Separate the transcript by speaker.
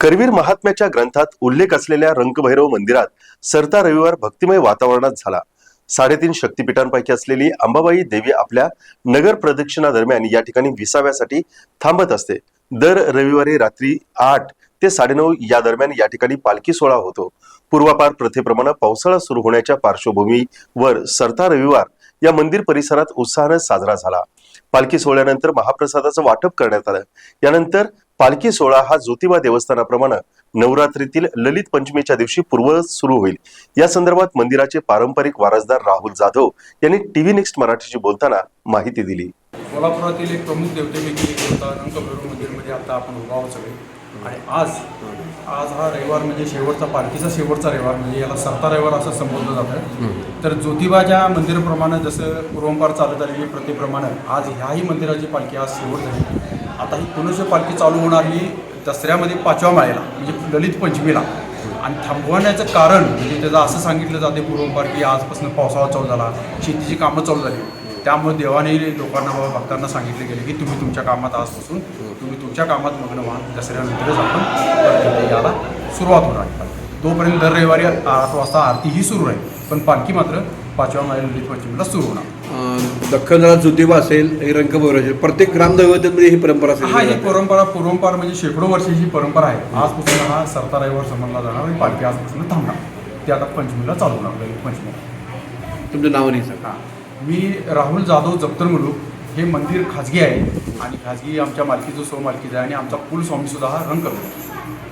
Speaker 1: करवीर महात्म्याच्या ग्रंथात उल्लेख असलेल्या रंकभैरव मंदिरात सरता रविवार भक्तिमय वातावरणात झाला। 3.5 शक्तिपीठांपैकी असलेली अंबाबाई देवी आपल्या नगर प्रदक्षिणा दरम्यान या ठिकाणी विसाव्यासाठी थांबत असते। दर रविवारी रात्री 8 ते 9:30 या दरम्यान या ठिकाणी पालखी सोहळा होतो। पूर्वापार प्रथेप्रमाणे पावसाळा सुरू होण्याच्या पार्श्वभूमीवर सरता रविवार या मंदिर परिसरात उत्साहाने साजरा झाला। पालखी सोहळ्यानंतर महाप्रसादाचं वाटप करण्यात आलं। यानंतर पालखी सोहळा हा ज्योतिबा देवस्थानाप्रमाणे नवरात्रीतील ललित पंचमीच्या दिवशी पूर्व सुरू होईल। या संदर्भात मंदिराचे पारंपरिक वारसदार राहुल जाधव यांनी टीव्ही नेक्स्ट मराठीशी बोलताना माहिती दिली।
Speaker 2: कोल्हापुरातील एक प्रमुख देवतेपैकी एक होता रंकभैरव मंदिरमध्ये आता आपण उभा आहोत सगळे। आणि आज हा रविवार म्हणजे शेवटचा पालखीचा शेवटचा रविवार, म्हणजे याला सरता रविवार असं संबोधलं जातं। तर ज्योतिबाच्या मंदिराप्रमाणे जसं पूर्वंपार चालत आलेली प्रथेप्रमाणे आज ह्याही मंदिराची पालखी आज शेवट झाली। आता ही पुनश्च पालखी चालू होणार ही दसऱ्यामध्ये 5व्या माळेला म्हणजे ललित पंचमीला। आणि थांबवण्याचं कारण म्हणजे त्याचं असं सांगितलं जाते पूर्वंपार की आजपासून पावसाळा चालू झाला, शेतीची कामं चालू झाली, त्यामुळे देवाने लोकांना भक्तांना सांगितले गेले की तुम्ही तुमच्या कामात आजपासून तुम्ही तुमच्या कामात मग्न व्हा, दसऱ्यानंतरच आपण परत याला सुरुवात होणार। तोपर्यंत दर रविवारी 8 वाजता आरती ही सुरू राहील, पण पालखी मात्र 5व्या माळेला ललित पंचमीला सुरू होणार।
Speaker 3: दख्खनला ज्योतिबा असेल, रंकभैरव असेल, प्रत्येक ग्रामदैवतांमध्ये ही परंपरा असेल।
Speaker 2: हा, ही पूर्वंपार म्हणजे शेकडो वर्षाची परंपरा आहे। आजपासून हा सरता रविवार समजला जाणार आणि पालखी आजपासून थांबणार, ते आता पंचमीला चालू होणार ललित पंचमीला।
Speaker 3: तुमचं नाव नाही सर?
Speaker 2: मी राहुल जाधव जप्तर मुलूक। हे मंदिर खाजगी आहे आणि खाजगी आमच्या मालकीचं स्वमालकीचं आहे आणि आमचा कुलस्वामी सुद्धा हा रंकभैरव।